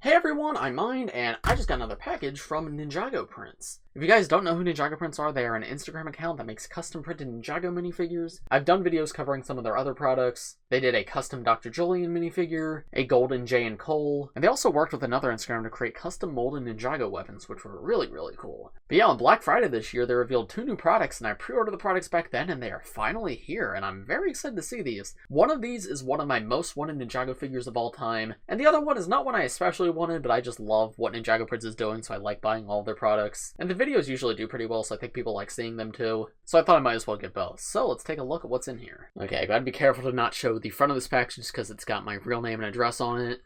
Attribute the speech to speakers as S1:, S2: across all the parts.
S1: Hey everyone, I'm Mind, and I just got another package from Ninjago Prints. If you guys don't know who Ninjago Prints are, they are an Instagram account that makes custom printed Ninjago minifigures. I've done videos covering some of their other products. They did a custom Dr. Julien minifigure, a golden Jay and Cole, and they also worked with another Instagram to create custom molded Ninjago weapons, which were really cool. But yeah, on Black Friday this year, they revealed 2 new products, and I pre-ordered the products back then, and they are finally here, and I'm very excited to see these. One of these is one of my most wanted Ninjago figures of all time, and the other one is not one I especially wanted, but I just love what Ninjago Prints is doing, so I like buying all of their products. And the videos usually do pretty well, so I think people like seeing them too. So I thought I might as well get both. So let's take a look at what's in here. Okay, I gotta be careful to not show the front of this package just because it's got my real name and address on it.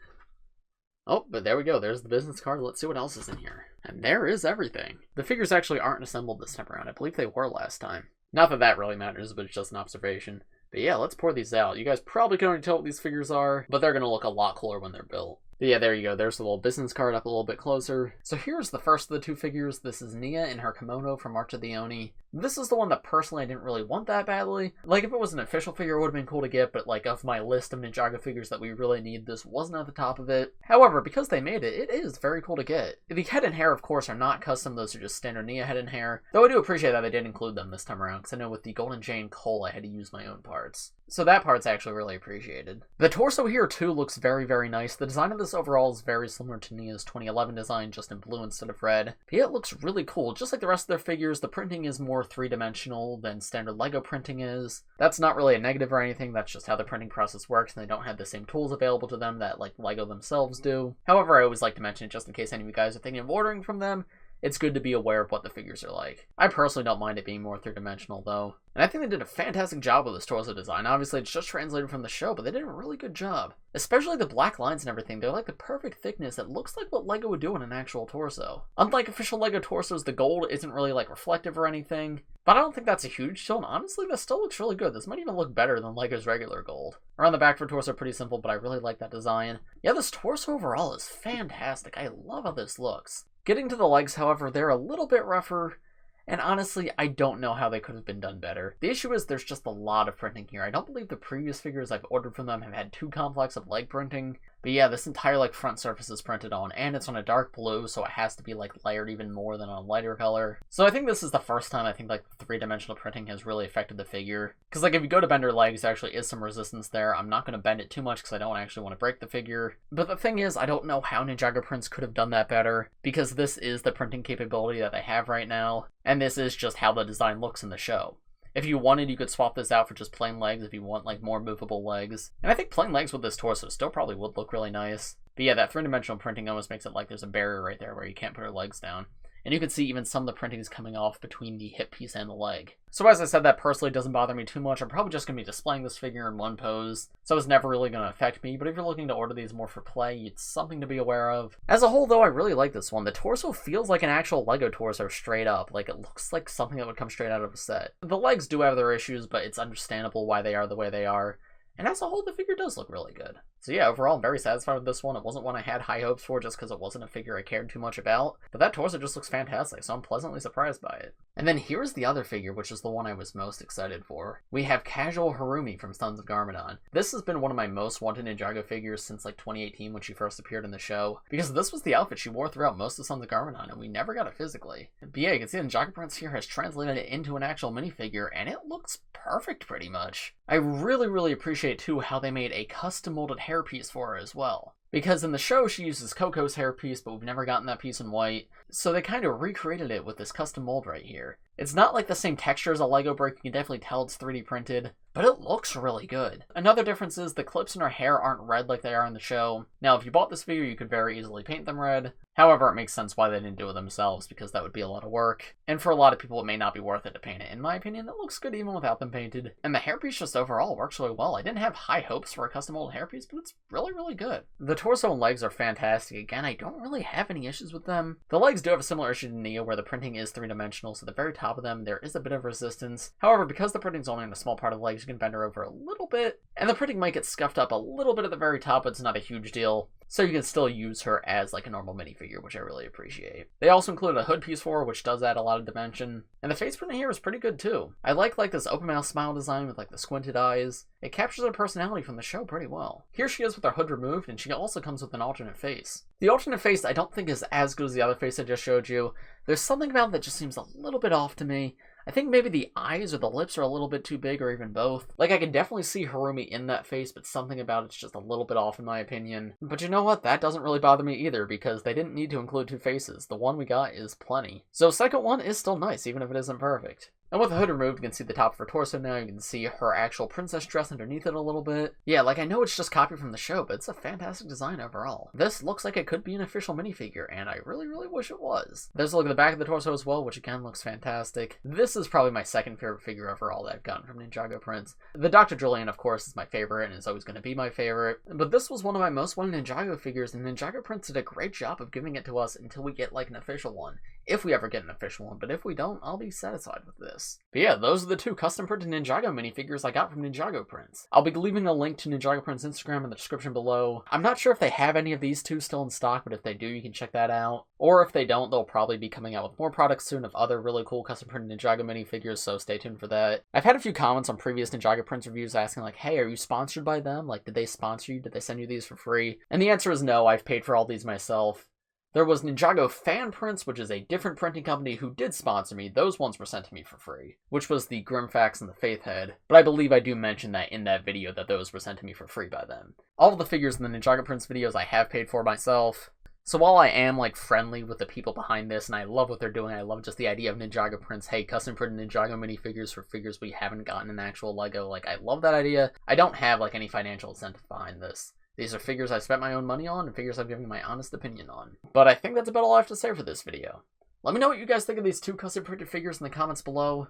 S1: Oh, but there we go. There's the business card. Let's see what else is in here. And there is everything. The figures actually aren't assembled this time around. I believe they were last time. Not that that really matters, but it's just an observation. But yeah, let's pour these out. You guys probably can already tell what these figures are, but they're going to look a lot cooler when they're built. But yeah, there you go. There's the little business card up a little bit closer. So here's the first of the 2 figures. This is Nya in her kimono from March of the Oni. This is the one that personally I didn't really want that badly. Like, if it was an official figure, it would have been cool to get, but like, of my list of Ninjago figures that we really need, this wasn't at the top of it. However, because they made it, it is very cool to get. The head and hair, of course, are not custom. Those are just standard Nya head and hair. Though I do appreciate that they did include them this time around, because I know with the Golden Jay and Cole, I had to use my own parts. So that part's actually really appreciated. The torso here, too, looks very nice. The design of this overall is very similar to Nya's 2011 design, just in blue instead of red. But yeah, it looks really cool. Just like the rest of their figures, the printing is more 3-dimensional than standard LEGO printing is. That's not really a negative or anything, that's just how the printing process works, and they don't have the same tools available to them that, like, LEGO themselves do. However, I always like to mention it just in case any of you guys are thinking of ordering from them. It's good to be aware of what the figures are like. I personally don't mind it being more 3-dimensional, though. And I think they did a fantastic job with this torso design. Obviously, it's just translated from the show, but they did a really good job. Especially the black lines and everything. They're like the perfect thickness that looks like what LEGO would do in an actual torso. Unlike official LEGO torsos, the gold isn't really, like, reflective or anything. But I don't think that's a huge deal, and honestly, this still looks really good. This might even look better than LEGO's regular gold. Around the back for torso, pretty simple, but I really like that design. Yeah, this torso overall is fantastic. I love how this looks. Getting to the legs, however, they're a little bit rougher, and honestly, I don't know how they could have been done better. The issue is there's just a lot of printing here. I don't believe the previous figures I've ordered from them have had too complex of leg printing. But yeah, this entire, like, front surface is printed on, and it's on a dark blue, so it has to be, like, layered even more than on a lighter color. So I think this is the first time I think, like, the 3-dimensional printing has really affected the figure. Because, like, if you go to bend her legs, there actually is some resistance there. I'm not going to bend it too much because I don't actually want to break the figure. But the thing is, I don't know how Ninjago Prints could have done that better, because this is the printing capability that they have right now, and this is just how the design looks in the show. If you wanted, you could swap this out for just plain legs if you want, like, more movable legs. And I think plain legs with this torso still probably would look really nice. But yeah, that 3-dimensional printing almost makes it like there's a barrier right there where you can't put her legs down. And you can see even some of the printing is coming off between the hip piece and the leg. So as I said, that personally doesn't bother me too much. I'm probably just going to be displaying this figure in one pose, so it's never really going to affect me, but if you're looking to order these more for play, it's something to be aware of. As a whole, though, I really like this one. The torso feels like an actual LEGO torso straight up. Like, it looks like something that would come straight out of a set. The legs do have their issues, but it's understandable why they are the way they are. And as a whole, the figure does look really good. So yeah, overall, I'm very satisfied with this one. It wasn't one I had high hopes for just because it wasn't a figure I cared too much about. But that torso just looks fantastic, so I'm pleasantly surprised by it. And then here's the other figure, which is the one I was most excited for. We have Casual Harumi from Sons of Garmadon. This has been one of my most wanted Ninjago figures since like 2018 when she first appeared in the show, because this was the outfit she wore throughout most of Sons of Garmadon, and we never got it physically. But yeah, you can see Ninjago Prints here has translated it into an actual minifigure, and it looks perfect pretty much. I really appreciate too how they made a custom molded hairpiece for her as well. Because in the show, she uses Coco's hairpiece, but we've never gotten that piece in white. So they kind of recreated it with this custom mold right here. It's not like the same texture as a LEGO brick, you can definitely tell it's 3D printed, but it looks really good. Another difference is the clips in her hair aren't red like they are in the show. Now, if you bought this figure, you could very easily paint them red. However, it makes sense why they didn't do it themselves, because that would be a lot of work. And for a lot of people, it may not be worth it to paint it. In my opinion, it looks good even without them painted. And the hairpiece just overall works really well. I didn't have high hopes for a custom molded hairpiece, but it's really good. The torso and legs are fantastic. Again, I don't really have any issues with them. The legs do have a similar issue to Nya, where the printing is 3-dimensional, so the very top of them, there is a bit of resistance. However, because the printing's only on a small part of the legs, you can bend her over a little bit. And the printing might get scuffed up a little bit at the very top, but it's not a huge deal. So you can still use her as like a normal minifigure, which I really appreciate. They also included a hood piece for her, which does add a lot of dimension. And the face print here is pretty good too. I like this open mouth smile design with like the squinted eyes. It captures her personality from the show pretty well. Here she is with her hood removed, and she also comes with an alternate face. The alternate face I don't think is as good as the other face I just showed you. There's something about it that just seems a little bit off to me. I think maybe the eyes or the lips are a little bit too big, or even both. Like, I can definitely see Harumi in that face, but something about it's just a little bit off in my opinion. But you know what? That doesn't really bother me either, because they didn't need to include two faces. The one we got is plenty. So second one is still nice, even if it isn't perfect. And with the hood removed, you can see the top of her torso now. You can see her actual princess dress underneath it a little bit. Yeah, like, I know it's just copied from the show, but it's a fantastic design overall. This looks like it could be an official minifigure, and I really, really wish it was. There's a look at the back of the torso as well, which again looks fantastic. This is probably my second favorite figure overall that I've gotten from Ninjago prints. The Dr. Julien, of course, is my favorite, and is always going to be my favorite. But this was one of my most wanted Ninjago figures, and Ninjago prints did a great job of giving it to us until we get, like, an official one. If we ever get an official one, but if we don't, I'll be satisfied with this. But yeah, those are the two custom printed Ninjago minifigures I got from Ninjago Prints. I'll be leaving a link to Ninjago Prints Instagram in the description below. I'm not sure if they have any of these two still in stock, but if they do, you can check that out. Or if they don't, they'll probably be coming out with more products soon of other really cool custom printed Ninjago minifigures, so stay tuned for that. I've had a few comments on previous Ninjago Prints reviews asking like, hey, are you sponsored by them? Like, did they sponsor you? Did they send you these for free? And the answer is no, I've paid for all these myself. There was Ninjago Fan Prints, which is a different printing company who did sponsor me. Those ones were sent to me for free, which was the Grimfax and the Faith Head. But I believe I do mention that in that video that those were sent to me for free by them. All of the figures in the Ninjago Prints videos I have paid for myself. So while I am like friendly with the people behind this and I love what they're doing, I love just the idea of Ninjago Prints, hey, custom printed Ninjago minifigures for figures we haven't gotten in actual LEGO, like I love that idea. I don't have like any financial incentive behind this. These are figures I spent my own money on and figures I've given my honest opinion on. But I think that's about all I have to say for this video. Let me know what you guys think of these two custom printed figures in the comments below.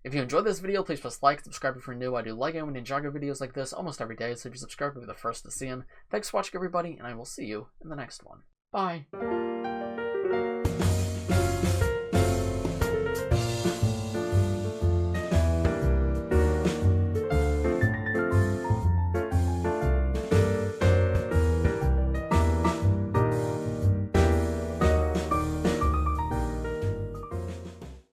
S1: If you enjoyed this video, please press like, subscribe if you're new. I do LEGO and Ninjago videos like this almost every day, so if you subscribe, you'll be the first to see them. Thanks for watching, everybody, and I will see you in the next one. Bye.